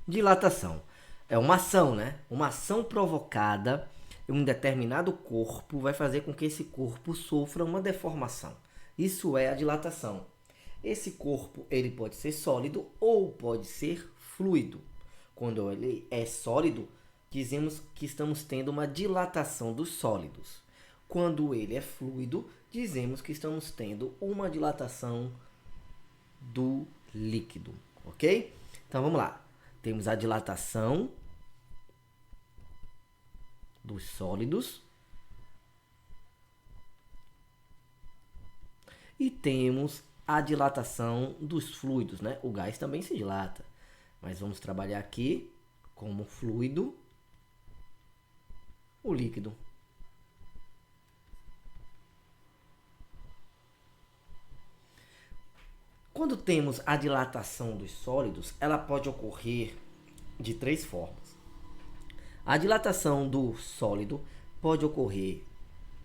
Dilatação é uma ação, né? Uma ação provocada em um determinado corpo vai fazer com que esse corpo sofra uma deformação. Isso é a dilatação. Esse corpo ele pode ser sólido ou pode ser fluido. Quando ele é sólido, dizemos que estamos tendo uma dilatação dos sólidos. Quando ele é fluido, dizemos que estamos tendo uma dilatação do líquido, ok? Então vamos lá. Temos a dilatação dos sólidos e temos a dilatação dos fluidos, né? O gás também se dilata, mas vamos trabalhar aqui como fluido o líquido. Quando temos a dilatação dos sólidos, ela pode ocorrer de três formas. A dilatação do sólido pode ocorrer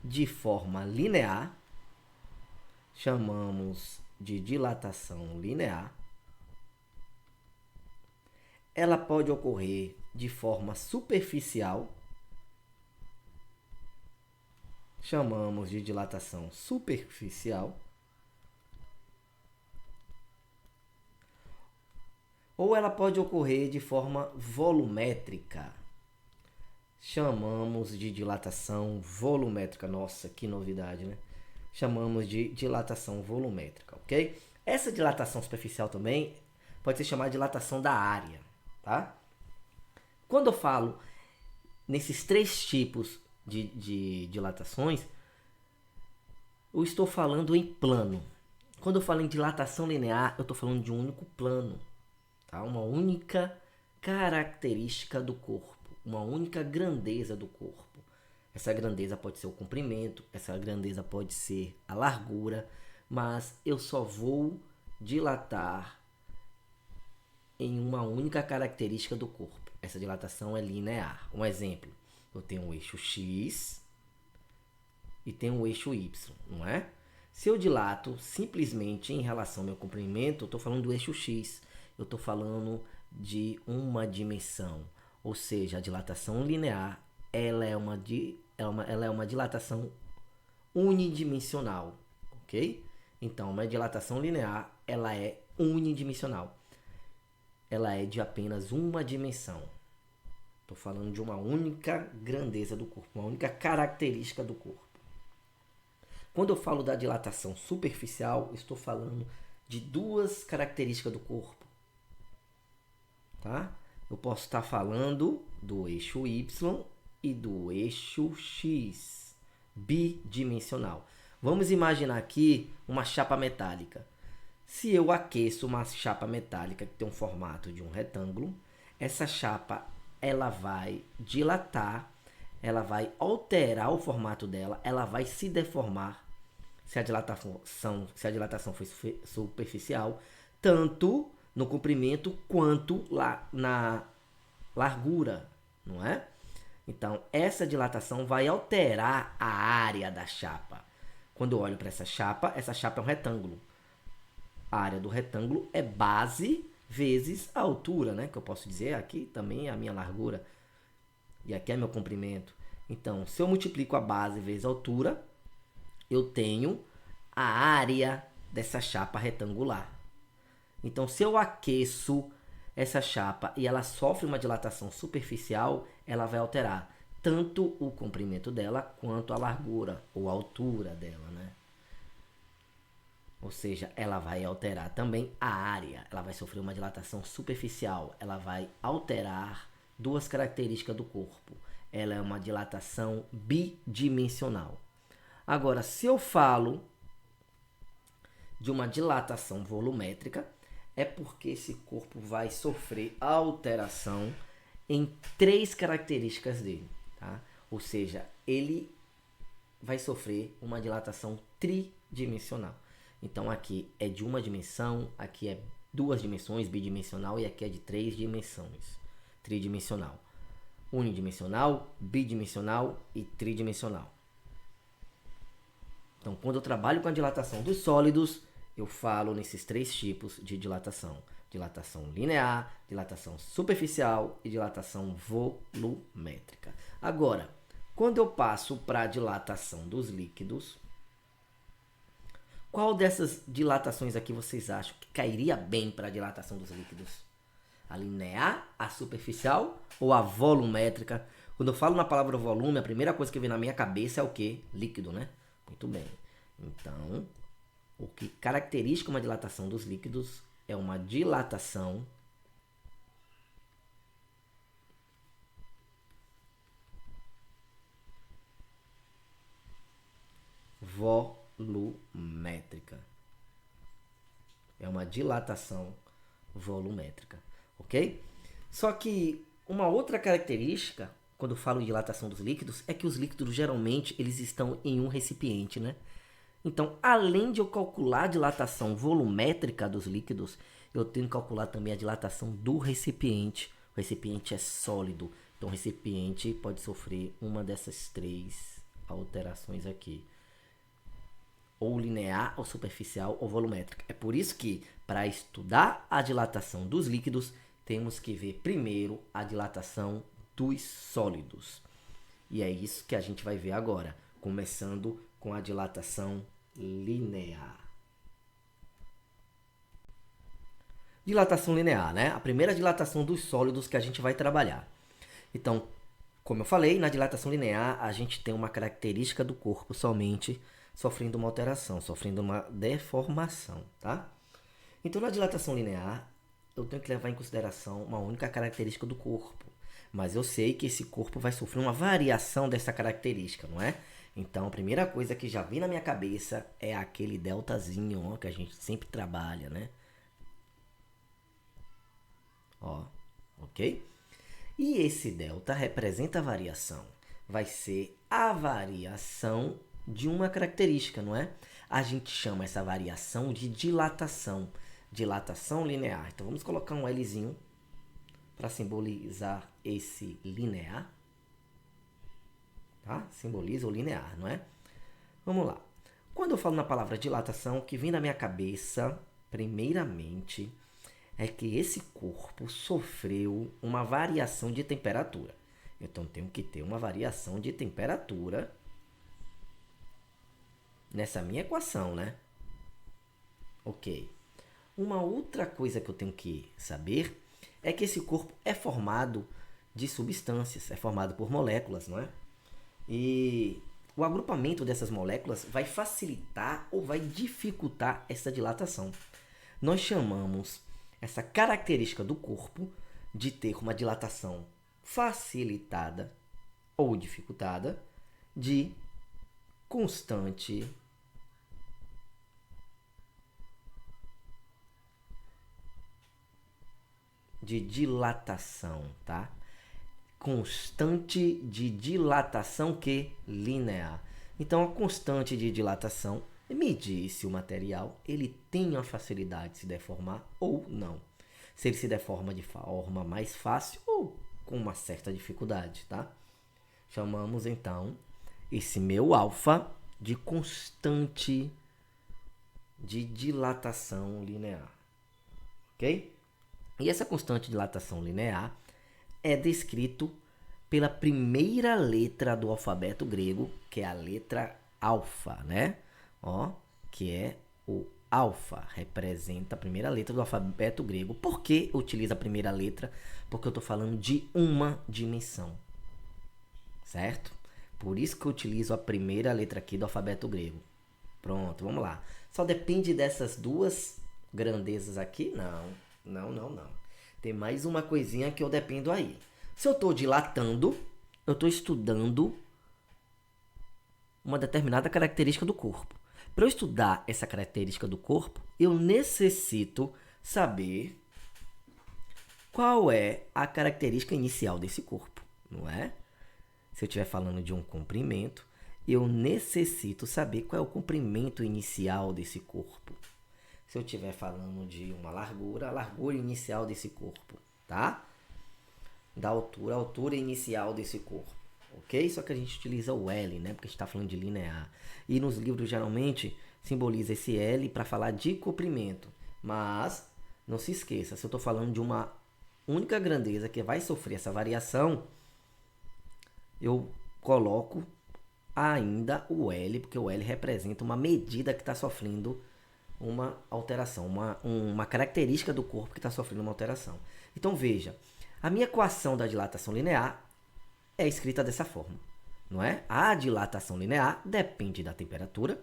de forma linear, chamamos de dilatação linear. Ela pode ocorrer de forma superficial, chamamos de dilatação superficial. Ou ela pode ocorrer de forma volumétrica, chamamos de dilatação volumétrica. Nossa, que novidade, né? Chamamos de dilatação volumétrica, ok? Essa dilatação superficial também pode ser chamada de dilatação da área, tá? Quando eu falo nesses três tipos de dilatações, eu estou falando em plano. Quando eu falo em dilatação linear, eu estou falando de um único plano, tá? Uma única característica do corpo, uma única grandeza do corpo. Essa grandeza pode ser o comprimento, essa grandeza pode ser a largura, mas eu só vou dilatar em uma única característica do corpo. Essa dilatação é linear. Um exemplo, eu tenho o eixo X e tenho o eixo Y, não é? Se eu dilato simplesmente em relação ao meu comprimento, eu estou falando do eixo X, eu estou falando de uma dimensão. Ou seja, a dilatação linear ela é uma dilatação unidimensional, ok? Então, uma dilatação linear ela é unidimensional. Ela é de apenas uma dimensão. Estou falando de uma única grandeza do corpo, uma única característica do corpo. Quando eu falo da dilatação superficial, estou falando de duas características do corpo, tá? Eu posso estar falando do eixo Y e do eixo X, bidimensional. Vamos imaginar aqui uma chapa metálica. Se eu aqueço uma chapa metálica que tem um formato de um retângulo, essa chapa ela vai dilatar, ela vai alterar o formato dela, ela vai se deformar se a dilatação for superficial, tanto no comprimento quanto lá na largura, não é? Então, essa dilatação vai alterar a área da chapa. Quando eu olho para essa chapa é um retângulo. A área do retângulo é base vezes a altura, né? Que eu posso dizer aqui também é a minha largura. E aqui é meu comprimento. Então, se eu multiplico a base vezes a altura, eu tenho a área dessa chapa retangular. Então, se eu aqueço essa chapa e ela sofre uma dilatação superficial, ela vai alterar tanto o comprimento dela quanto a largura ou a altura dela, né? Ou seja, ela vai alterar também a área, ela vai sofrer uma dilatação superficial, ela vai alterar duas características do corpo. Ela é uma dilatação bidimensional. Agora, se eu falo de uma dilatação volumétrica, é porque esse corpo vai sofrer alteração em três características dele, tá? Ou seja, ele vai sofrer uma dilatação tridimensional. Então aqui é de uma dimensão, aqui é duas dimensões, bidimensional, e aqui é de três dimensões, tridimensional. Unidimensional, bidimensional e tridimensional. Então, quando eu trabalho com a dilatação dos sólidos, eu falo nesses três tipos de dilatação. Dilatação linear, dilatação superficial e dilatação volumétrica. Agora, quando eu passo para a dilatação dos líquidos, qual dessas dilatações aqui vocês acham que cairia bem para a dilatação dos líquidos? A linear, a superficial ou a volumétrica? Quando eu falo na palavra volume, a primeira coisa que vem na minha cabeça é o quê? Líquido, né? Muito bem. Então, o que caracteriza uma dilatação dos líquidos é uma dilatação volumétrica. É uma dilatação volumétrica, ok? Só que uma outra característica, quando eu falo de dilatação dos líquidos, é que os líquidos geralmente eles estão em um recipiente, né? Então, além de eu calcular a dilatação volumétrica dos líquidos, eu tenho que calcular também a dilatação do recipiente. O recipiente é sólido, então o recipiente pode sofrer uma dessas três alterações aqui. Ou linear, ou superficial, ou volumétrica. É por isso que, para estudar a dilatação dos líquidos, temos que ver primeiro a dilatação dos sólidos. E é isso que a gente vai ver agora, começando com a dilatação linear. Dilatação linear, né? A primeira dilatação dos sólidos que a gente vai trabalhar. Então, como eu falei, na dilatação linear, a gente tem uma característica do corpo somente sofrendo uma alteração, sofrendo uma deformação, tá? Então, na dilatação linear, eu tenho que levar em consideração uma única característica do corpo. Mas eu sei que esse corpo vai sofrer uma variação dessa característica, não é? Então, a primeira coisa que já vem na minha cabeça é aquele deltazinho, ó, que a gente sempre trabalha, né? Ó, ok? E esse delta representa a variação. Vai ser a variação de uma característica, não é? A gente chama essa variação de dilatação. Dilatação linear. Então, vamos colocar um Lzinho para simbolizar esse linear. Tá? Simboliza o linear, não é? Vamos lá. Quando eu falo na palavra dilatação, o que vem na minha cabeça, primeiramente, é que esse corpo sofreu uma variação de temperatura. Então, tenho que ter uma variação de temperatura nessa minha equação, né? Ok. Uma outra coisa que eu tenho que saber é que esse corpo é formado de substâncias, é formado por moléculas, não é? E o agrupamento dessas moléculas vai facilitar ou vai dificultar essa dilatação. Nós chamamos essa característica do corpo de ter uma dilatação facilitada ou dificultada de constante de dilatação, tá? Constante de dilatação que linear. Então, a constante de dilatação medir se o material ele tem a facilidade de se deformar ou não. Se ele se deforma de forma mais fácil ou com uma certa dificuldade, tá? Chamamos, então, esse meu alfa de constante de dilatação linear. Ok? E essa constante de dilatação linear é descrito pela primeira letra do alfabeto grego, que é a letra alfa, né? Ó, que é o alfa, representa a primeira letra do alfabeto grego. Por que utiliza a primeira letra? Porque eu estou falando de uma dimensão, certo? Por isso que eu utilizo a primeira letra aqui do alfabeto grego. Pronto, vamos lá. Só depende dessas duas grandezas aqui? Não. Tem mais uma coisinha que eu dependo aí. Se eu estou dilatando, eu estou estudando uma determinada característica do corpo. Para eu estudar essa característica do corpo, eu necessito saber qual é a característica inicial desse corpo, não é? Se eu estiver falando de um comprimento, eu necessito saber qual é o comprimento inicial desse corpo. Se eu estiver falando de uma largura, a largura inicial desse corpo, tá? Da altura, a altura inicial desse corpo, ok? Só que a gente utiliza o L, né? Porque a gente está falando de linear. E nos livros, geralmente, simboliza esse L para falar de comprimento. Mas, Não se esqueça, se eu estou falando de uma única grandeza que vai sofrer essa variação, eu coloco ainda o L, porque o L representa uma medida que está sofrendo uma alteração, uma característica do corpo que está sofrendo uma alteração. Então veja, a minha equação da dilatação linear é escrita dessa forma, não é? A dilatação linear depende da temperatura,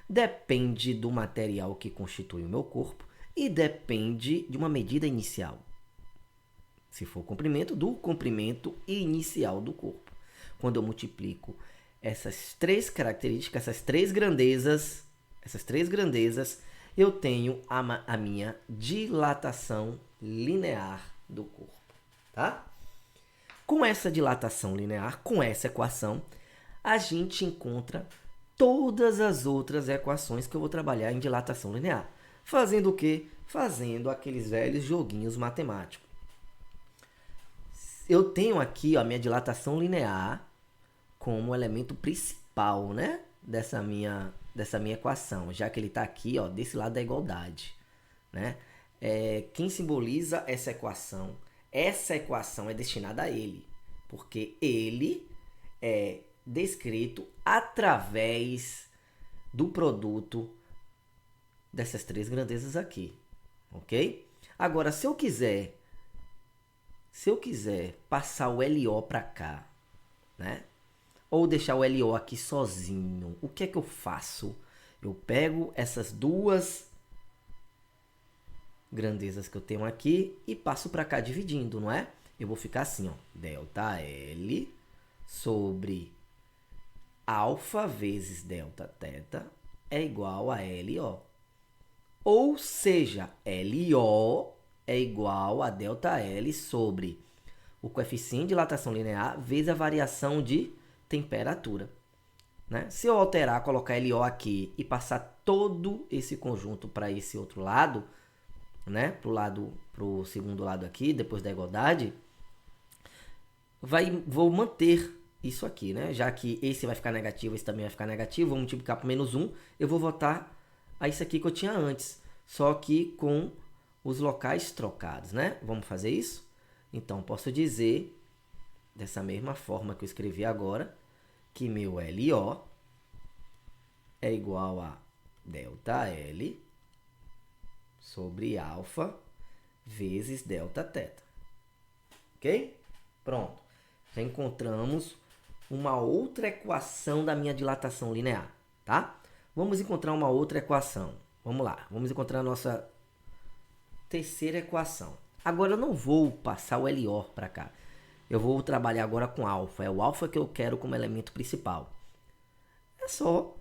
depende do material que constitui o meu corpo e depende de uma medida inicial. Se for comprimento, do comprimento inicial do corpo. Quando eu multiplico essas três características, essas três grandezas, eu tenho a minha dilatação linear do corpo, tá? Com essa dilatação linear, com essa equação, a gente encontra todas as outras equações que eu vou trabalhar em dilatação linear. Fazendo o quê? Fazendo aqueles velhos joguinhos matemáticos. Eu tenho aqui a minha dilatação linear como elemento principal, né? dessa minha equação, já que ele está aqui, ó, desse lado da igualdade, né? Quem simboliza essa equação? Essa equação é destinada a ele, porque ele é descrito através do produto dessas três grandezas aqui, ok? Agora, se eu quiser passar o LO para cá, né? Ou deixar o LO aqui sozinho, o que é que eu faço? Eu pego essas duas grandezas que eu tenho aqui e passo para cá dividindo, não é? Eu vou ficar assim, ó, ΔL sobre alfa vezes Δθ é igual a LO. Ou seja, LO é igual a ΔL sobre o coeficiente de dilatação linear vezes a variação de temperatura, né? Se eu alterar, colocar LO aqui e passar todo esse conjunto para esse outro lado, né? Pro segundo lado aqui, depois da igualdade, vou manter isso aqui, né? Já que esse vai ficar negativo, esse também vai ficar negativo, vou multiplicar por menos 1, eu vou voltar a isso aqui que eu tinha antes, só que com os locais trocados, né? Vamos fazer isso? Então, posso dizer, dessa mesma forma que eu escrevi agora, que meu LO é igual a ΔL sobre alfa vezes Δθ. Ok? Pronto. Já encontramos uma outra equação da minha dilatação linear, tá? Vamos encontrar uma outra equação. Vamos lá. Vamos encontrar a nossa terceira equação. Agora eu não vou passar o LO para cá. Eu vou trabalhar agora com alfa. É o alfa que eu quero como elemento principal. É só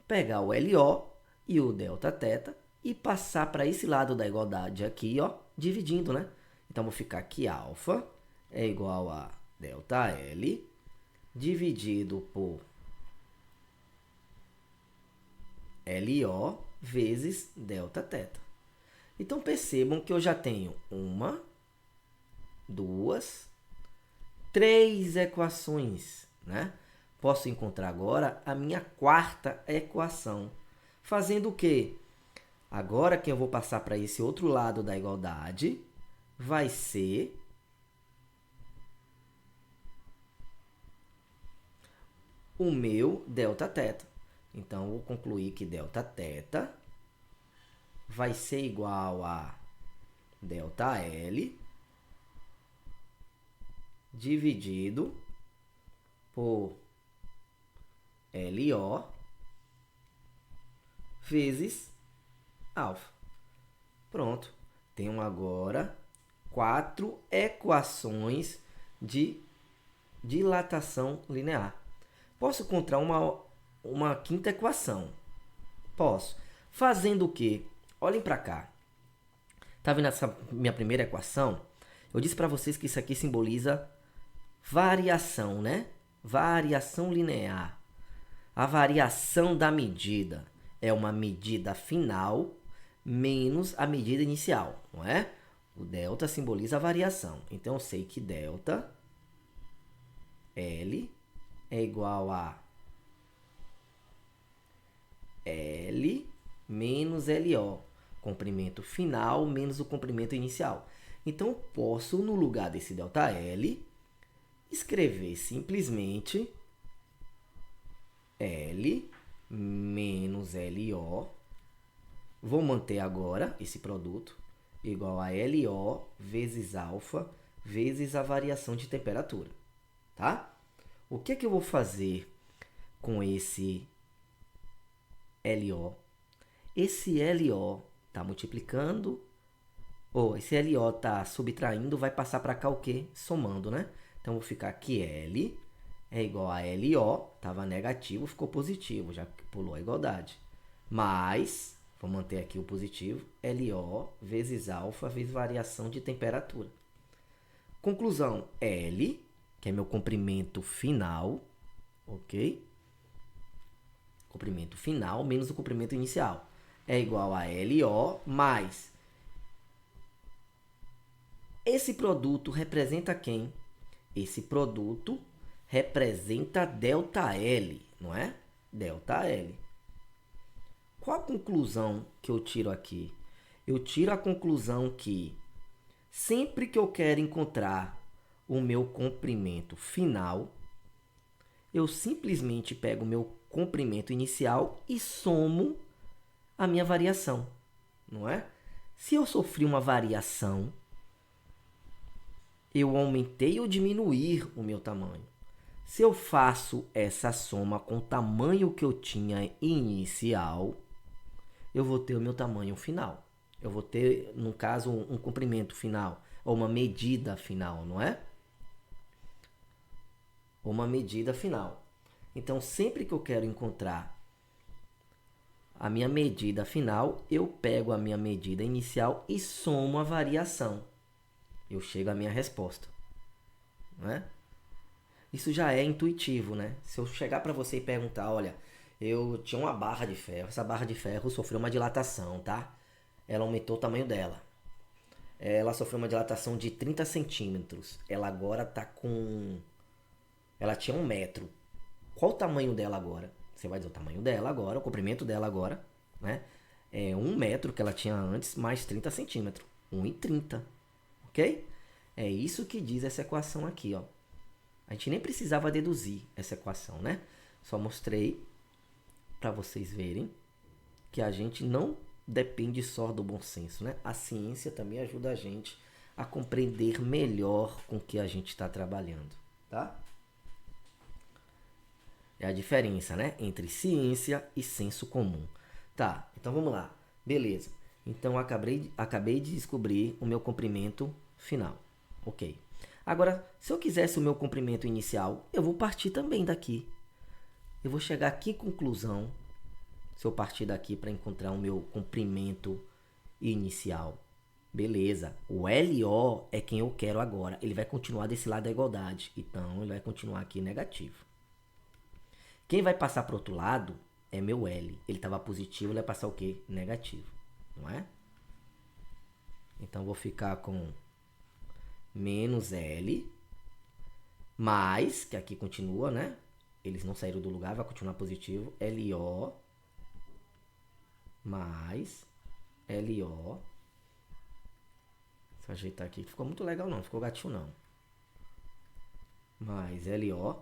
pegar o LO e o Δθ e passar para esse lado da igualdade aqui, ó, dividindo, né? Então, vou ficar aqui alfa é igual a ΔL dividido por LO vezes Δθ. Então, percebam que eu já tenho uma, duas, três equações, né? Posso encontrar agora a minha quarta equação. Fazendo o quê? Agora que eu vou passar para esse outro lado da igualdade, vai ser o meu Δθ. Então, eu vou concluir que Δθ vai ser igual a ΔL dividido por LO vezes alfa. Pronto. Tenho agora 4 equações de dilatação linear. Posso encontrar uma quinta equação. Posso. Fazendo o quê? Olhem para cá. Tá vendo essa minha primeira equação? Eu disse para vocês que isso aqui simboliza variação, né? Variação linear. A variação da medida é uma medida final menos a medida inicial, não é? O delta simboliza a variação. Então, eu sei que delta L é igual a L menos LO. Comprimento final menos o comprimento inicial. Então, eu posso, no lugar desse ΔL, escrever simplesmente L menos LO. Vou manter agora esse produto igual a LO vezes alfa vezes a variação de temperatura. Tá? O que eu vou fazer com esse LO? Esse LO está multiplicando, ou esse LO está subtraindo, vai passar para cá o quê? Somando, né? Então, vou ficar aqui L é igual a LO, estava negativo, ficou positivo, já pulou a igualdade. Mais, vou manter aqui o positivo, LO vezes alfa vezes variação de temperatura. Conclusão, L, que é meu comprimento final, ok? Comprimento final menos o comprimento inicial é igual a LO mais. Esse produto representa quem? Esse produto representa ΔL, não é? ΔL. Qual a conclusão que eu tiro aqui? Eu tiro a conclusão que sempre que eu quero encontrar o meu comprimento final, eu simplesmente pego o meu comprimento inicial e somo a minha variação, não é? Se eu sofri uma variação, eu aumentei ou diminuir o meu tamanho. Se eu faço essa soma com o tamanho que eu tinha inicial, eu vou ter o meu tamanho final. Eu vou ter, no caso, um comprimento final, ou uma medida final, não é? Ou uma medida final. Então, sempre que eu quero encontrar a minha medida final, eu pego a minha medida inicial e somo a variação. Eu chego à minha resposta, não é? Isso já é intuitivo, né? Se eu chegar para você e perguntar, olha, eu tinha uma barra de ferro, essa barra de ferro sofreu uma dilatação, tá? Ela aumentou o tamanho dela. Ela sofreu uma dilatação de 30 centímetros. Ela agora tá com... Ela tinha 1 metro. Qual o tamanho dela agora? Você vai dizer o tamanho dela agora, o comprimento dela agora, né? É 1 metro que ela tinha antes, mais 30 centímetros. 1,30. Ok? É isso que diz essa equação aqui, ó. A gente nem precisava deduzir essa equação, né? Só mostrei para vocês verem que a gente não depende só do bom senso, né? A ciência também ajuda a gente a compreender melhor com o que a gente está trabalhando, tá? É a diferença, né? Entre ciência e senso comum. Tá, então vamos lá. Beleza. Então, acabei de descobrir o meu comprimento final. Ok. Agora, se eu quisesse o meu comprimento inicial, eu vou partir também daqui. Eu vou chegar aqui em conclusão, se eu partir daqui para encontrar o meu comprimento inicial. Beleza. O LO é quem eu quero agora. Ele vai continuar desse lado da igualdade. Então, ele vai continuar aqui negativo. Quem vai passar para o outro lado é meu L. Ele estava positivo, ele vai passar o quê? Negativo. Não é? Então, vou ficar com menos L, mais, que aqui continua, né? Eles não saíram do lugar, vai continuar positivo. LO, mais LO. Deixa eu ajeitar aqui, ficou muito legal não, ficou gatinho não. Mais LO,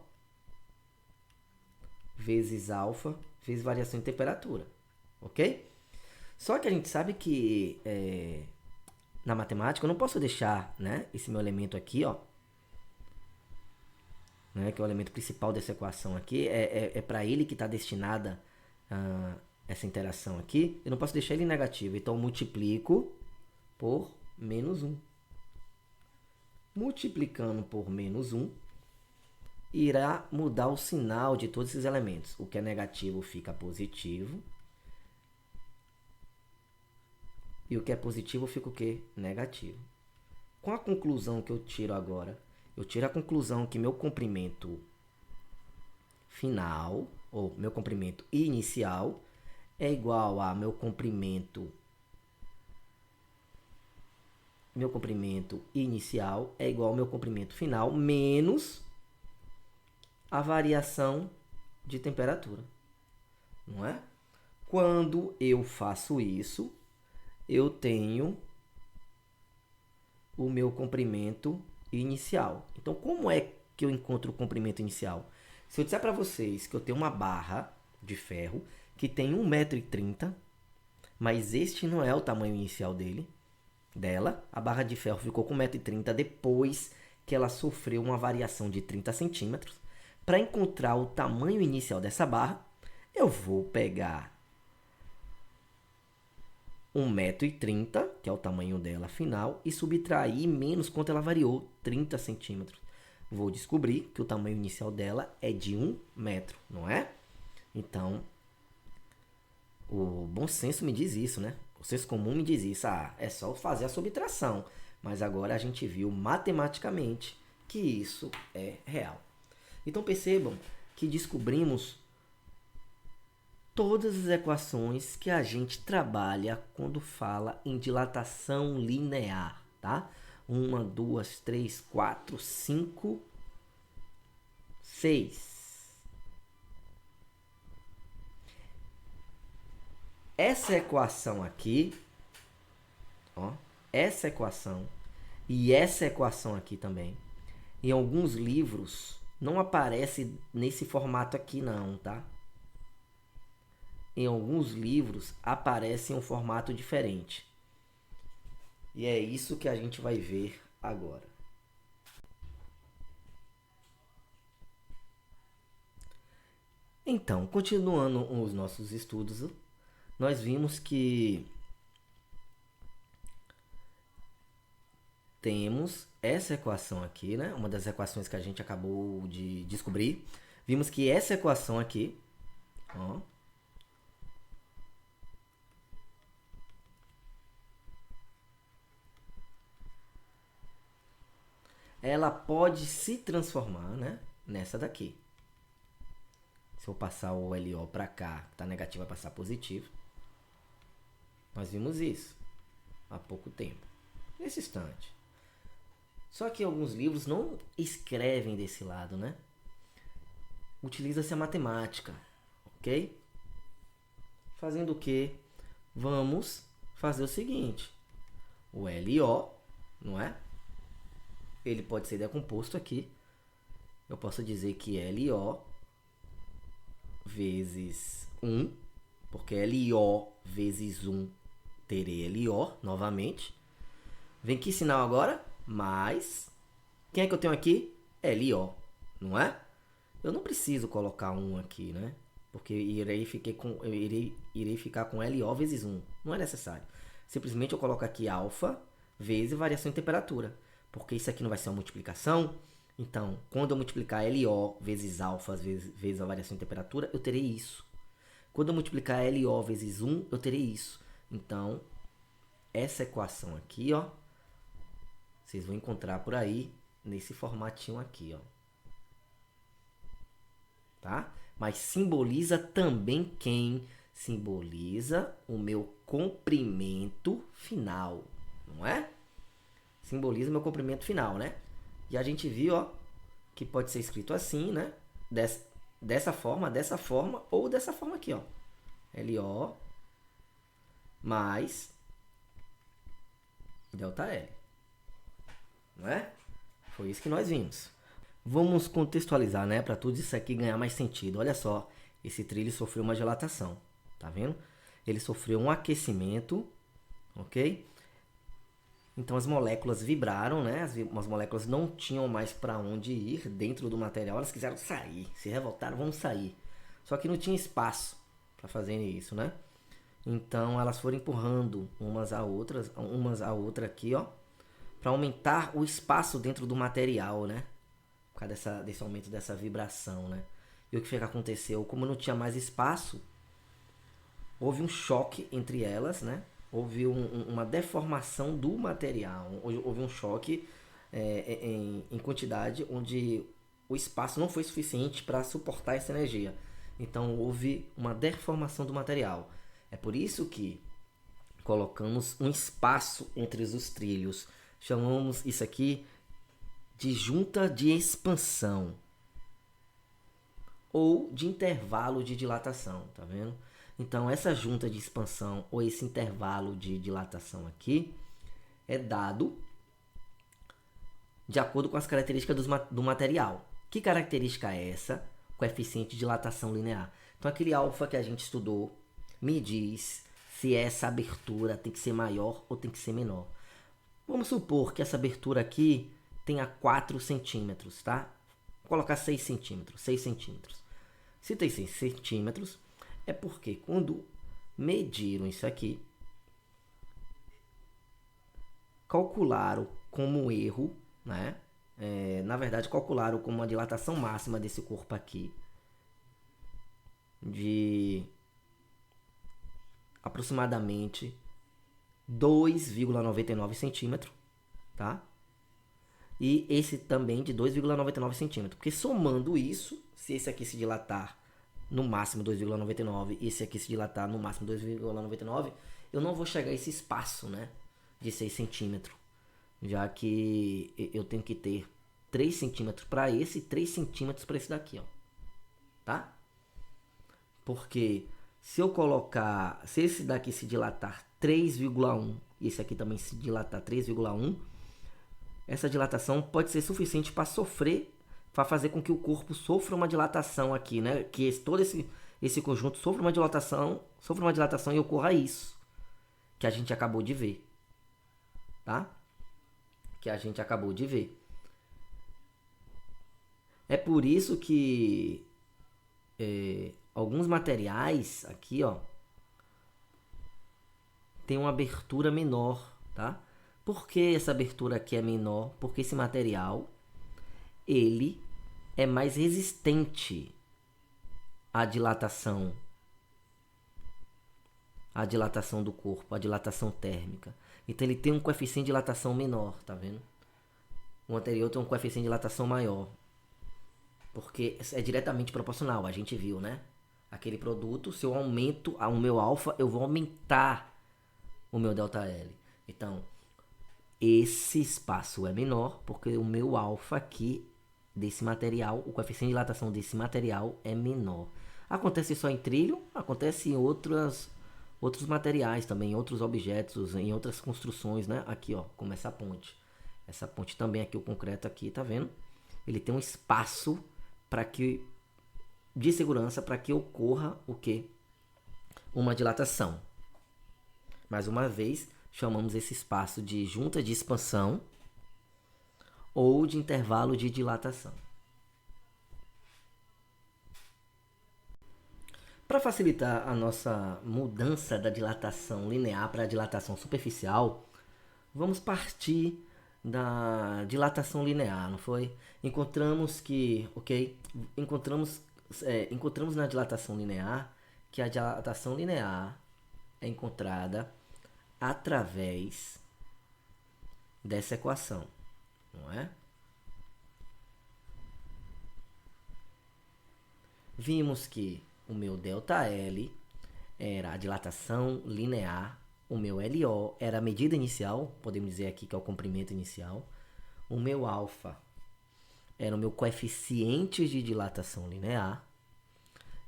vezes alfa, vezes variação de temperatura. Ok? Só que a gente sabe que... na matemática, eu não posso deixar, né, esse meu elemento aqui, ó, né, que é o elemento principal dessa equação aqui, é para ele que está destinada essa interação aqui, eu não posso deixar ele negativo, então eu multiplico por menos 1. Multiplicando por menos 1, irá mudar o sinal de todos esses elementos. O que é negativo fica positivo, e o que é positivo fica o quê? Negativo. Com a conclusão que eu tiro agora, eu tiro a conclusão que meu comprimento final, ou meu comprimento inicial, é igual a meu comprimento inicial é igual ao meu comprimento final menos a variação de temperatura. Não é? Quando eu faço isso, eu tenho o meu comprimento inicial. Então, como é que eu encontro o comprimento inicial? Se eu disser para vocês que eu tenho uma barra de ferro que tem 1,30 m, mas este não é o tamanho inicial dela, a barra de ferro ficou com 1,30 m depois que ela sofreu uma variação de 30 centímetros. Para encontrar o tamanho inicial dessa barra, eu vou pegar 1,30 m, que é o tamanho dela final, e subtrair menos quanto ela variou, 30 centímetros. Vou descobrir que o tamanho inicial dela é de 1 metro, não é? Então, o bom senso me diz isso, né? O senso comum me diz isso. Ah, é só fazer a subtração. Mas agora a gente viu matematicamente que isso é real. Então percebam que descobrimos todas as equações que a gente trabalha quando fala em dilatação linear, tá? 1, 2, 3, 4, 5, 6. Essa equação aqui, ó, essa equação e essa equação aqui também, em alguns livros não aparece nesse formato aqui não, tá? Em alguns livros aparece em um formato diferente. E é isso que a gente vai ver agora. Então, continuando os nossos estudos, nós vimos que temos essa equação aqui, né? Uma das equações que a gente acabou de descobrir. Vimos que essa equação aqui, ó, ela pode se transformar, né, nessa daqui. Se eu passar o LO para cá, tá negativo, vai passar positivo. Nós vimos isso há pouco tempo, nesse instante. Só que alguns livros não escrevem desse lado, né? Utiliza-se a matemática, ok? Fazendo o quê? Vamos fazer o seguinte. O LO, não é? Ele pode ser decomposto aqui. Eu posso dizer que LO vezes 1, porque LO vezes 1 terei LO novamente. Vem que sinal agora? Mais. Quem é que eu tenho aqui? LO, não é? Eu não preciso colocar 1 aqui, né? Porque irei ficar com LO vezes 1. Não é necessário. Simplesmente eu coloco aqui alfa vezes variação em temperatura. Porque isso aqui não vai ser uma multiplicação. Então, quando eu multiplicar LO vezes alfa vezes a variação em temperatura, eu terei isso. Quando eu multiplicar LO vezes 1, eu terei isso. Então, essa equação aqui, ó, vocês vão encontrar por aí, nesse formatinho aqui, ó. Tá? Mas simboliza também quem? Simboliza o meu comprimento final, não é? Simboliza o meu comprimento final, né? E a gente viu, ó, que pode ser escrito assim, né? Dessa forma ou dessa forma aqui, ó. LO mais ΔL. Não é? Foi isso que nós vimos. Vamos contextualizar, né? Para tudo isso aqui ganhar mais sentido. Olha só, esse trilho sofreu uma dilatação. Tá vendo? Ele sofreu um aquecimento, ok? Então as moléculas vibraram, né? As moléculas não tinham mais para onde ir dentro do material. Elas quiseram sair, se revoltaram, vamos sair. Só que não tinha espaço para fazerem isso, né? Então elas foram empurrando umas a outra aqui, ó, para aumentar o espaço dentro do material, né? Por causa desse aumento dessa vibração, né? E o que foi que aconteceu? Como não tinha mais espaço, houve um choque entre elas, né? Houve uma deformação do material, houve um choque em quantidade, onde o espaço não foi suficiente para suportar essa energia. Então houve uma deformação do material. É por isso que colocamos um espaço entre os trilhos. Chamamos isso aqui de junta de expansão ou de intervalo de dilatação, tá vendo? Então, essa junta de expansão ou esse intervalo de dilatação aqui é dado de acordo com as características do material. Que característica é essa? Coeficiente de dilatação linear. Então, aquele alfa que a gente estudou me diz se essa abertura tem que ser maior ou tem que ser menor. Vamos supor que essa abertura aqui tenha 4 centímetros, tá? Vou colocar 6 centímetros. 6 centímetros. Se tem 6 centímetros, é porque quando mediram isso aqui, calcularam como erro, né? Na verdade, calcularam como uma dilatação máxima desse corpo aqui de aproximadamente 2,99 centímetros, tá? E esse também de 2,99 centímetros. Porque somando isso, se esse aqui se dilatar no máximo 2,99 e esse aqui se dilatar no máximo 2,99, eu não vou chegar a esse espaço, né, de 6 centímetros. Já que eu tenho que ter 3 centímetros para esse e 3 centímetros para esse daqui, ó. Tá? Porque se eu colocar, se esse daqui se dilatar 3,1 e esse aqui também se dilatar 3,1, essa dilatação pode ser suficiente para sofrer, para fazer com que o corpo sofra uma dilatação aqui, né? Que todo esse conjunto sofra uma dilatação e ocorra isso que a gente acabou de ver, tá? Que a gente acabou de ver. É por isso que alguns materiais aqui, ó, tem uma abertura menor, tá? Por que essa abertura aqui é menor? Porque esse material, ele é mais resistente à dilatação do corpo, à dilatação térmica. Então ele tem um coeficiente de dilatação menor, tá vendo? O anterior tem um coeficiente de dilatação maior. Porque é diretamente proporcional, a gente viu, né? Aquele produto, se eu aumento o meu alfa, eu vou aumentar o meu ΔL. Então, esse espaço é menor, porque o meu alfa aqui, desse material, o coeficiente de dilatação desse material é menor. Acontece só em trilho, acontece em outros materiais também, em outros objetos, em outras construções, né? Aqui, ó, como essa ponte. Essa ponte também aqui, o concreto aqui, tá vendo? Ele tem um espaço de segurança para que ocorra o quê? Uma dilatação. Mais uma vez, chamamos esse espaço de junta de expansão ou de intervalo de dilatação. Para facilitar a nossa mudança da dilatação linear para a dilatação superficial, vamos partir da dilatação linear, não foi? Encontramos na dilatação linear que a dilatação linear é encontrada através dessa equação, não é? Vimos que o meu ΔL era a dilatação linear, o meu LO era a medida inicial, podemos dizer aqui que é o comprimento inicial, o meu alfa era o meu coeficiente de dilatação linear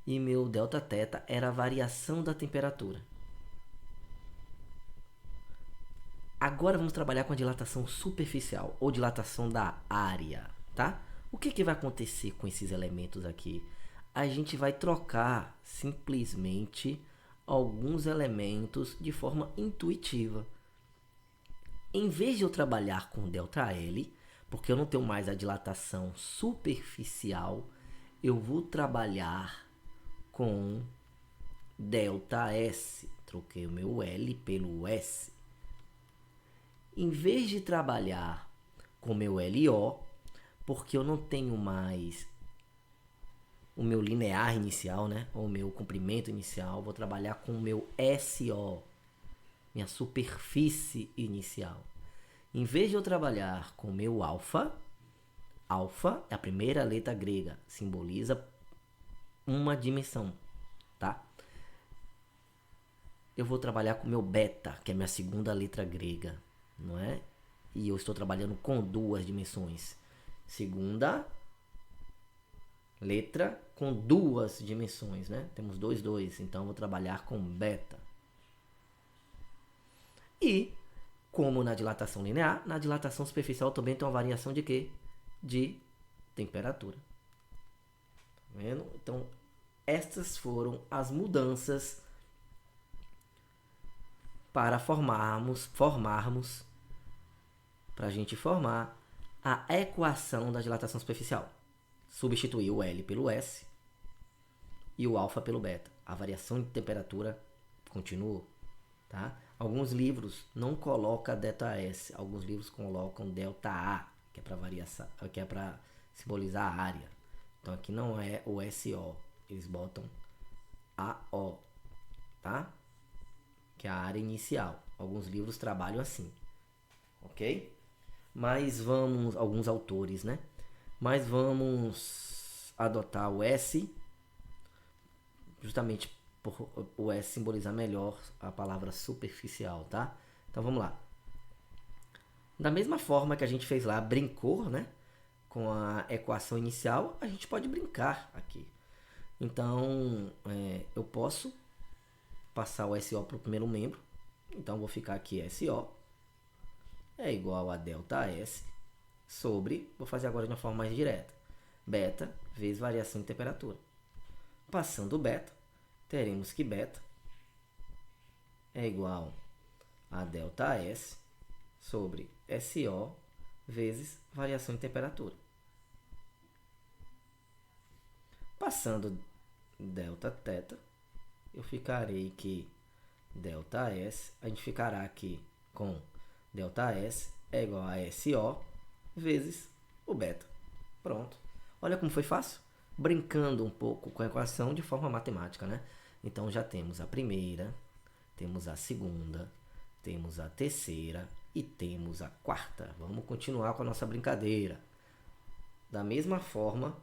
e meu Δθ era a variação da temperatura. Agora vamos trabalhar com a dilatação superficial ou dilatação da área, tá? O que vai acontecer com esses elementos aqui? A gente vai trocar simplesmente alguns elementos de forma intuitiva. Em vez de eu trabalhar com ΔL, porque eu não tenho mais a dilatação superficial, eu vou trabalhar com ΔS. Troquei o meu L pelo S. Em vez de trabalhar com o meu LO, porque eu não tenho mais o meu linear inicial, né? Ou o meu comprimento inicial, vou trabalhar com o meu SO, minha superfície inicial. Em vez de eu trabalhar com o meu alfa, alfa é a primeira letra grega, simboliza uma dimensão, tá? Eu vou trabalhar com o meu beta, que é a minha segunda letra grega, não é? E eu estou trabalhando com duas dimensões, segunda Letra com duas dimensões, né? Temos dois, então vou trabalhar com beta. E, como na dilatação linear, na dilatação superficial também tem uma variação de quê? De temperatura. Tá vendo? Então, estas foram as mudanças para formarmos para a gente formar a equação da dilatação superficial. Substituir o L pelo S e o alfa pelo beta. A variação de temperatura continuou, tá? Alguns livros não colocam ΔS, alguns livros colocam ΔA, que é para variação, que é para simbolizar a área. Então aqui não é o SO, eles botam AO, tá? Que é a área inicial. Alguns livros trabalham assim, ok? Mas vamos, alguns autores, né? Mas vamos adotar o S, justamente por o S simbolizar melhor a palavra superficial, tá? Então vamos lá. Da mesma forma que a gente fez lá, brincou, né? Com a equação inicial, a gente pode brincar aqui. Então, eu posso passar o SO para o primeiro membro. Então, vou ficar aqui SO é igual a ΔS sobre, vou fazer agora de uma forma mais direta, beta vezes variação de temperatura. Passando o beta, teremos que beta é igual a ΔS sobre SO vezes variação de temperatura. Passando Δθ, eu ficarei que ΔS, a gente ficará aqui com ΔS é igual a SO vezes o beta. Pronto. Olha como foi fácil. Brincando um pouco com a equação de forma matemática, né? Então já temos a primeira, temos a segunda, temos a terceira e temos a quarta. Vamos continuar com a nossa brincadeira. Da mesma forma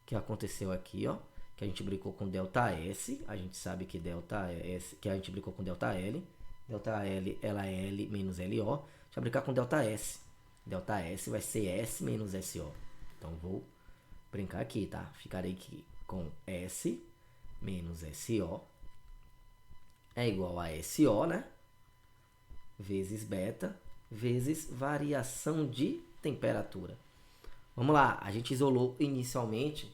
que aconteceu aqui, ó, que a gente brincou com ΔS, a gente sabe que ΔS, que a gente brincou com ΔL, ΔL ela é L menos LO, deixa eu brincar com ΔS. ΔS vai ser S menos SO. Então vou brincar aqui, tá? Ficarei aqui com S menos SO é igual a SO, né? Vezes beta, vezes variação de temperatura. Vamos lá, a gente isolou inicialmente,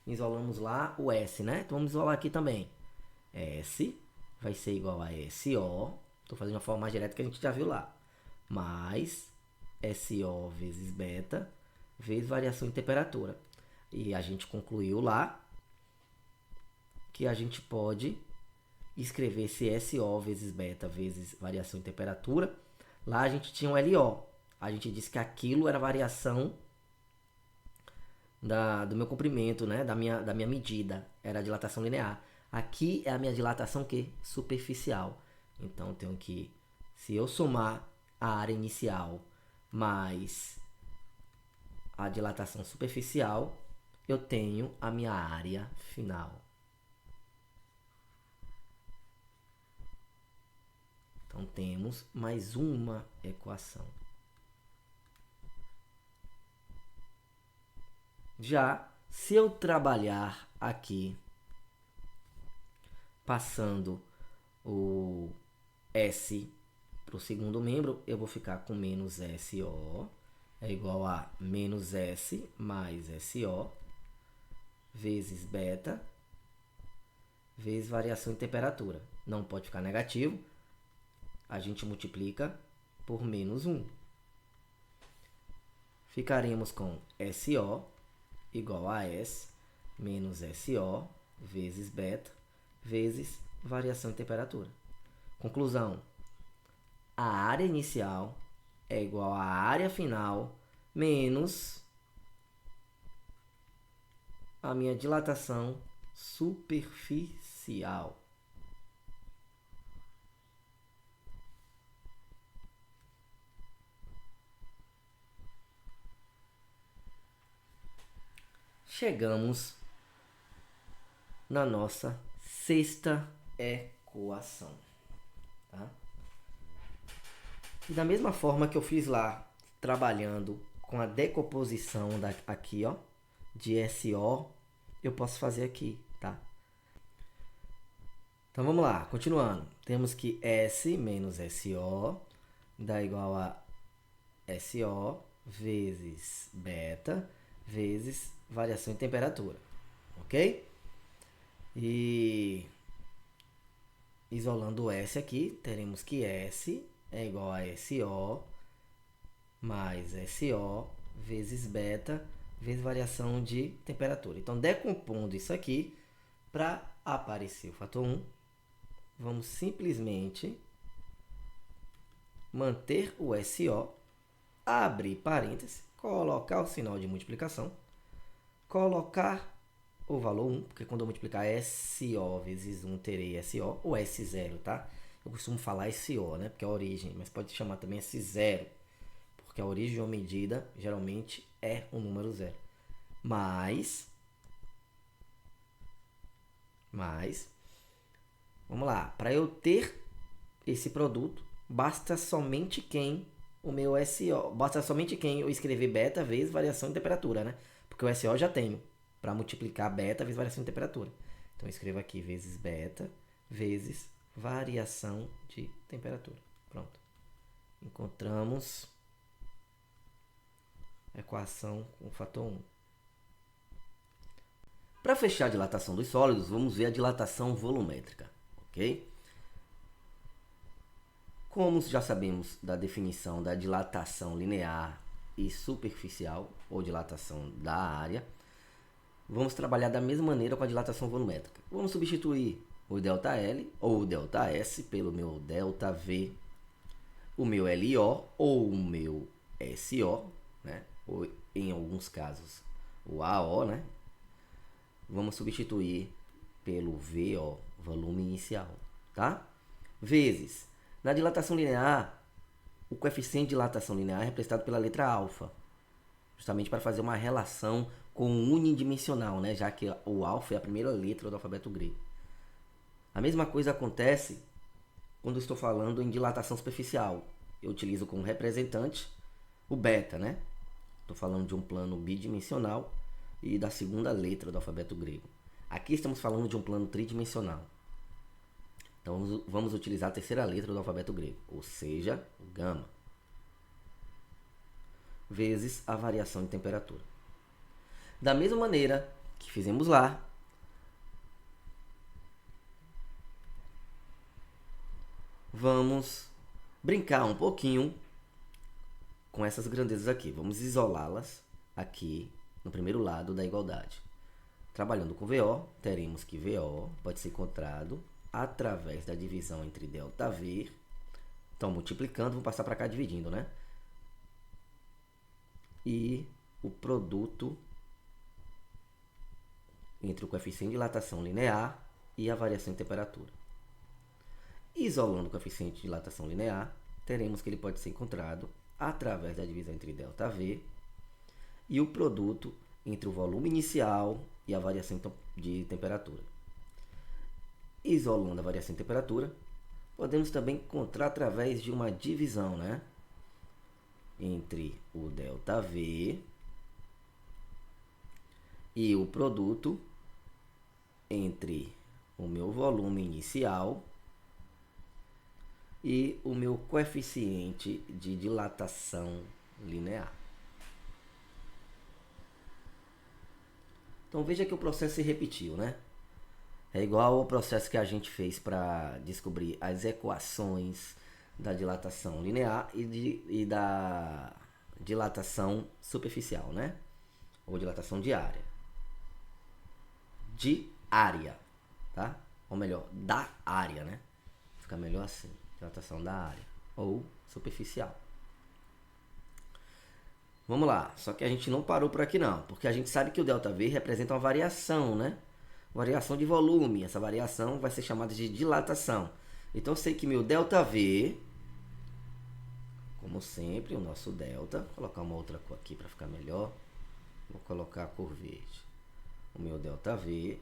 isolamos lá o S, né? Então vamos isolar aqui também. S vai ser igual a SO, estou fazendo uma forma mais direta que a gente já viu lá, mais SO vezes beta, vezes variação de temperatura. E a gente concluiu lá que a gente pode escrever esse SO vezes beta vezes variação de temperatura. Lá a gente tinha um LO. A gente disse que aquilo era a variação do meu comprimento, né? da minha medida. Era a dilatação linear. Aqui é a minha dilatação que? Superficial. Então eu tenho que, se eu somar a área inicial mais a dilatação superficial, eu tenho a minha área final. Então temos mais uma equação. Já se eu trabalhar aqui passando o S para o segundo membro, eu vou ficar com menos SO é igual a menos S mais SO vezes beta vezes variação de temperatura. Não pode ficar negativo. A gente multiplica por menos 1. Ficaremos com SO igual a S menos SO vezes beta vezes variação de temperatura. Conclusão. A área inicial é igual à área final menos a minha dilatação superficial. Chegamos na nossa sexta equação. Tá? E da mesma forma que eu fiz lá, trabalhando com a decomposição aqui, ó, de SO eu posso fazer aqui, tá? Então vamos lá, continuando. Temos que S menos SO dá igual a SO vezes beta vezes variação em temperatura, ok? E isolando o S aqui, teremos que S é igual a SO mais SO vezes beta vezes variação de temperatura. Então, decompondo isso aqui, para aparecer o fator 1, vamos simplesmente manter o SO, abrir parênteses, colocar o sinal de multiplicação, colocar o valor 1, porque quando eu multiplicar SO vezes 1, terei SO, ou S0, tá? Eu costumo falar SO, né? Porque é a origem, mas pode chamar também S0, porque a origem de uma medida geralmente é um número zero. Mas, vamos lá, para eu ter esse produto, basta somente o meu SO, basta somente eu escrever beta vezes variação de temperatura, né? Porque o SO eu já tenho, para multiplicar beta vezes variação de temperatura. Então, eu escrevo aqui vezes beta vezes variação de temperatura. Pronto. Encontramos a equação com o fator 1. Para fechar a dilatação dos sólidos, vamos ver a dilatação volumétrica, ok? Como já sabemos da definição da dilatação linear e superficial, ou dilatação da área, vamos trabalhar da mesma maneira com a dilatação volumétrica. Vamos substituir o ΔL ou o ΔS pelo meu ΔV, o meu LO ou o meu SO, né? Ou em alguns casos o AO, né? Vamos substituir pelo VO, volume inicial, tá? Vezes, na dilatação linear, o coeficiente de dilatação linear é representado pela letra alfa, justamente para fazer uma relação com o unidimensional, né? Já que o alfa é a primeira letra do alfabeto grego. A mesma coisa acontece quando estou falando em dilatação superficial. Eu utilizo como representante o beta, né? Estou falando de um plano bidimensional e da segunda letra do alfabeto grego. Aqui estamos falando de um plano tridimensional. Então vamos utilizar a terceira letra do alfabeto grego, ou seja, o gama, vezes a variação de temperatura. Da mesma maneira que fizemos lá, vamos brincar um pouquinho com essas grandezas aqui. Vamos isolá-las aqui no primeiro lado da igualdade. Trabalhando com VO, teremos que VO pode ser encontrado através da divisão entre ΔV. Então, multiplicando, vou passar para cá dividindo, né? E o produto entre o coeficiente de dilatação linear e a variação em temperatura. Isolando o coeficiente de dilatação linear, teremos que ele pode ser encontrado através da divisão entre ΔV e o produto entre o volume inicial e a variação de temperatura. Isolando a variação de temperatura, podemos também encontrar através de uma divisão, né? Entre o ΔV e o produto entre o meu volume inicial e o meu coeficiente de dilatação linear. Então veja que o processo se repetiu, né? É igual ao processo que a gente fez para descobrir as equações da dilatação linear e da dilatação superficial, né? Ou dilatação diária. Diária, tá? Ou melhor, da área, né? Fica melhor assim, dilatação da área ou superficial. Vamos lá, só que a gente não parou por aqui não, porque a gente sabe que o ΔV representa uma variação, né? Variação de volume. Essa variação vai ser chamada de dilatação. Então, eu sei que meu ΔV, como sempre, o nosso delta, vou colocar uma outra cor aqui para ficar melhor. Vou colocar a cor verde. O meu ΔV,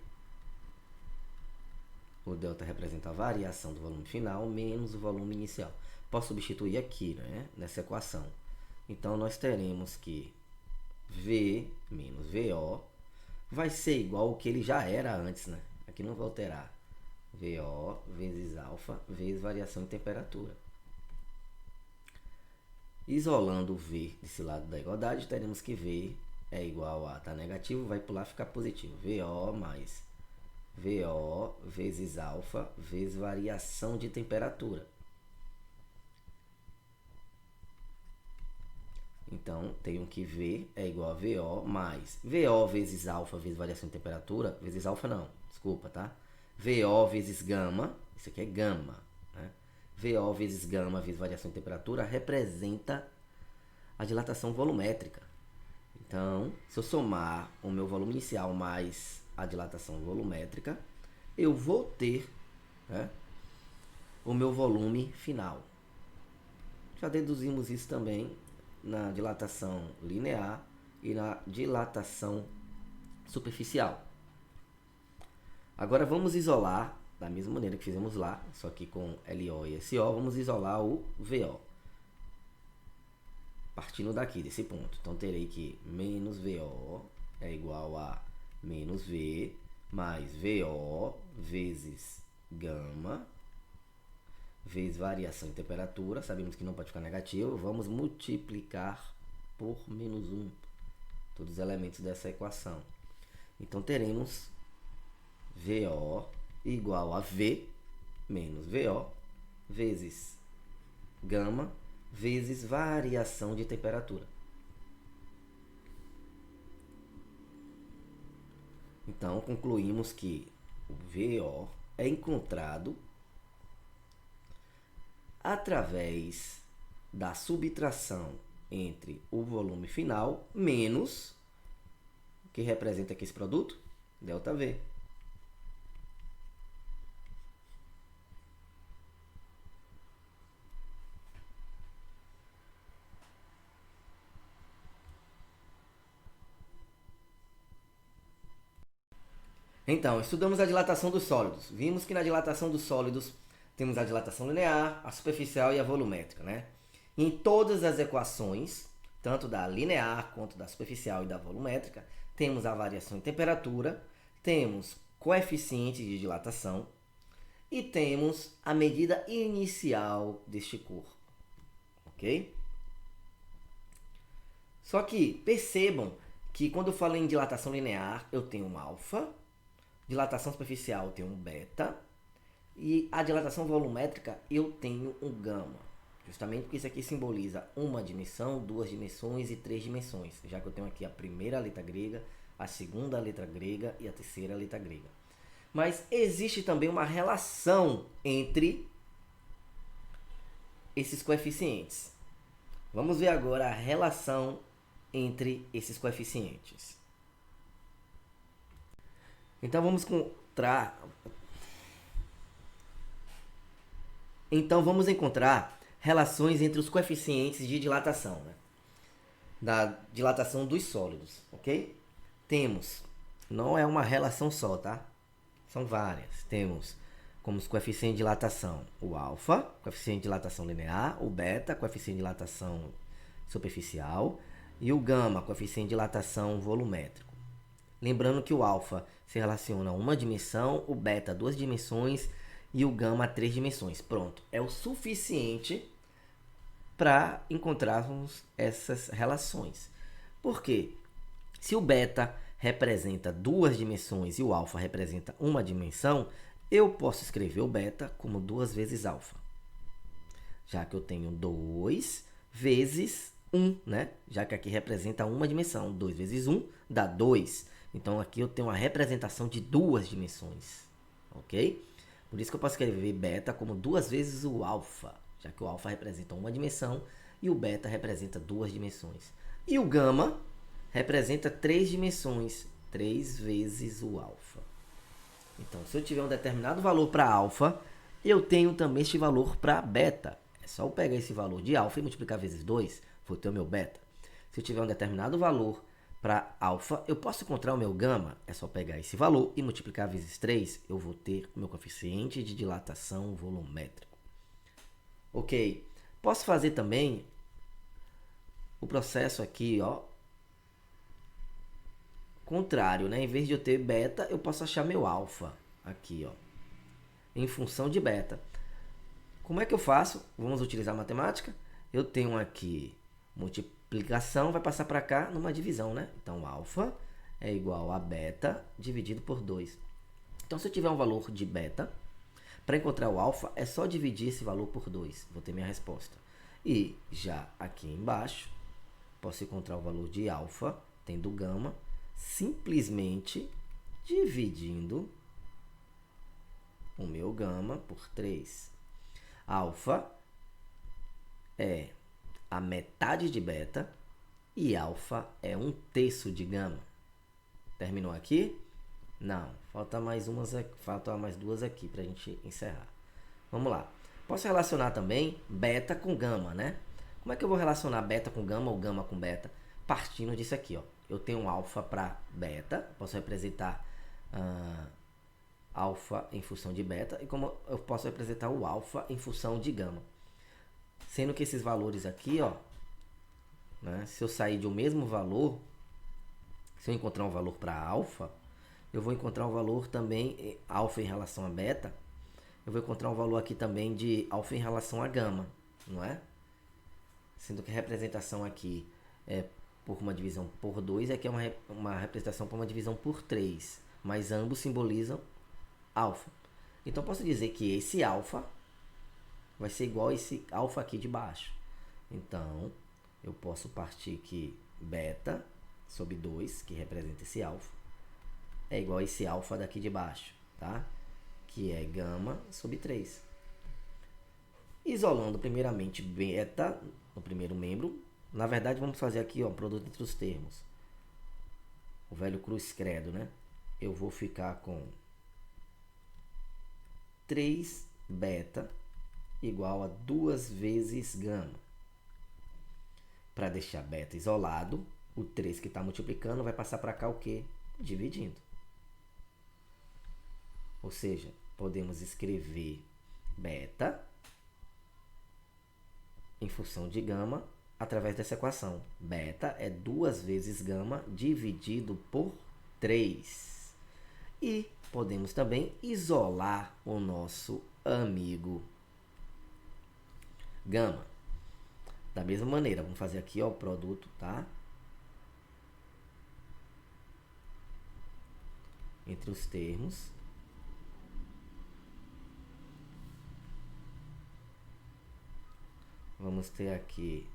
o delta representa a variação do volume final menos o volume inicial. Posso substituir aqui, né, nessa equação. Então, nós teremos que V menos VO vai ser igual ao que ele já era antes, né? Aqui não vou alterar. VO vezes alfa vezes variação de temperatura. Isolando o V desse lado da igualdade, teremos que V é igual a, tá negativo, vai pular ficar positivo. VO mais VO vezes alfa vezes variação de temperatura. Então, tenho que V é igual a VO mais VO vezes alfa vezes variação de temperatura. Vezes alfa não, desculpa, tá? VO vezes gama, isso aqui é gama, né? VO vezes gama vezes variação de temperatura representa a dilatação volumétrica. Então, se eu somar o meu volume inicial mais a dilatação volumétrica, eu vou ter, né, o meu volume final. Já deduzimos isso também na dilatação linear e na dilatação superficial. Agora vamos isolar, da mesma maneira que fizemos lá, só que com LO e SO, vamos isolar o VO. Partindo daqui, desse ponto. Então terei que menos VO é igual a menos V mais VO vezes gama vezes variação de temperatura. Sabemos que não pode ficar negativo. Vamos multiplicar por menos 1 todos os elementos dessa equação. Então teremos VO igual a V menos VO vezes gama vezes variação de temperatura. Então, concluímos que o VO é encontrado através da subtração entre o volume final menos, o que representa aqui esse produto? ΔV. Então, estudamos a dilatação dos sólidos. Vimos que na dilatação dos sólidos temos a dilatação linear, a superficial e a volumétrica, né? Em todas as equações, tanto da linear quanto da superficial e da volumétrica, temos a variação em temperatura, temos coeficientes de dilatação e temos a medida inicial deste corpo, ok? Só que percebam que quando eu falo em dilatação linear, eu tenho um alfa, dilatação superficial eu tenho um beta, e a dilatação volumétrica eu tenho um gama. Justamente porque isso aqui simboliza uma dimensão, duas dimensões e três dimensões. Já que eu tenho aqui a primeira letra grega, a segunda letra grega e a terceira letra grega. Mas existe também uma relação entre esses coeficientes. Vamos ver agora a relação entre esses coeficientes. Então vamos encontrar relações entre os coeficientes de dilatação, né? Da dilatação dos sólidos, ok? Temos, não é uma relação só, tá? São várias. Temos como os coeficientes de dilatação o alfa, coeficiente de dilatação linear, o beta, coeficiente de dilatação superficial, e o gama, coeficiente de dilatação volumétrico. Lembrando que o alfa se relaciona a uma dimensão, o beta a duas dimensões e o gama a três dimensões. Pronto, é o suficiente para encontrarmos essas relações. Por quê? Se o beta representa duas dimensões e o alfa representa uma dimensão, eu posso escrever o beta como 2 vezes alfa. Já que eu tenho 2 vezes 1, né? Já que aqui representa uma dimensão. 2 vezes 1 dá 2. Então, aqui eu tenho uma representação de duas dimensões. Ok? Por isso que eu posso escrever beta como 2 vezes o alfa. Já que o alfa representa uma dimensão e o beta representa duas dimensões. E o gama representa 3 dimensões. 3 vezes o alfa. Então, se eu tiver um determinado valor para alfa, eu tenho também este valor para beta. É só eu pegar esse valor de alfa e multiplicar vezes 2, vou ter o meu beta. Se eu tiver um determinado valor para alfa, eu posso encontrar o meu gama. É só pegar esse valor e multiplicar vezes 3, eu vou ter o meu coeficiente de dilatação volumétrico. Ok. Posso fazer também o processo aqui, ó, contrário, né? Em vez de eu ter beta, eu posso achar meu alfa aqui, ó, em função de beta. Como é que eu faço? Vamos utilizar matemática. Eu tenho aqui multiplicação, vai passar para cá numa divisão, né? Então, alfa é igual a beta dividido por 2. Então, se eu tiver um valor de beta, para encontrar o alfa, é só dividir esse valor por 2. Vou ter minha resposta. E já aqui embaixo, posso encontrar o valor de alfa, tendo gama, simplesmente dividindo o meu gama por 3. Alfa é a metade de beta e alfa é 1/3 de gama. Terminou aqui? Não, falta mais duas aqui para a gente encerrar. Vamos lá. Posso relacionar também beta com gama, né? Como é que eu vou relacionar beta com gama ou gama com beta? Partindo disso aqui, ó. Eu tenho um alfa para beta, posso representar alfa em função de beta, e como eu posso representar o alfa em função de gama. Sendo que esses valores aqui, ó, né, se eu sair de um mesmo valor, se eu encontrar um valor para alfa, eu vou encontrar um valor também, alfa em relação a beta, eu vou encontrar um valor aqui também de alfa em relação a gama, não é? Sendo que a representação aqui é por uma divisão por 2, aqui é uma representação por uma divisão por 3, mas ambos simbolizam alfa. Então, posso dizer que esse alfa vai ser igual a esse alfa aqui de baixo. Então, eu posso partir que beta sobre 2, que representa esse alfa, é igual a esse alfa daqui de baixo, tá? Que é gama sobre 3. Isolando primeiramente beta no primeiro membro. Na verdade, vamos fazer aqui, ó, produto entre os termos. O velho cruz credo, né? Eu vou ficar com 3 beta igual a 2 vezes gama. Para deixar beta isolado, o 3 que está multiplicando vai passar para cá o quê? Dividindo. Ou seja, podemos escrever beta em função de gama através dessa equação. Beta é 2 vezes gama dividido por 3. E podemos também isolar o nosso amigo gama. Da mesma maneira, vamos fazer aqui, ó, o produto, tá? Entre os termos. Vamos ter aqui,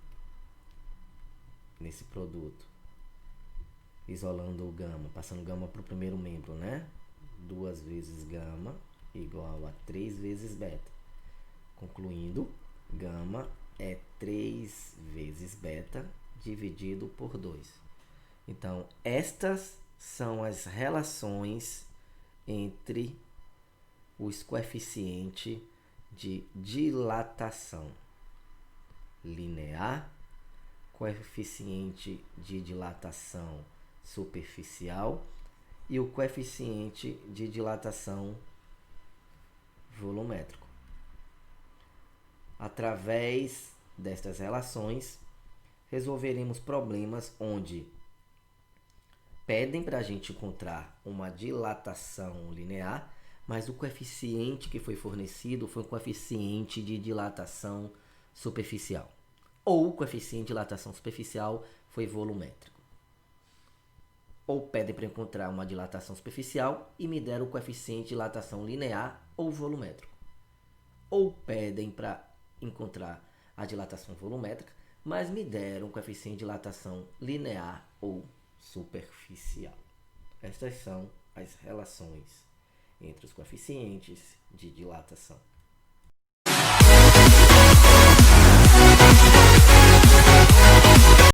nesse produto, isolando o gama, passando gama para o primeiro membro, né? 2 vezes gama igual a 3 vezes beta. Concluindo, gama é 3 vezes beta dividido por 2. Então, estas são as relações entre os coeficientes de dilatação linear, coeficiente de dilatação superficial e o coeficiente de dilatação volumétrico. Através destas relações, resolveremos problemas onde pedem para a gente encontrar uma dilatação linear, mas o coeficiente que foi fornecido foi um coeficiente de dilatação superficial. Ou o coeficiente de dilatação superficial foi volumétrico. Ou pedem para encontrar uma dilatação superficial e me deram o coeficiente de dilatação linear ou volumétrico. Ou pedem para encontrar a dilatação volumétrica, mas me deram o coeficiente de dilatação linear ou superficial. Estas são as relações entre os coeficientes de dilatação.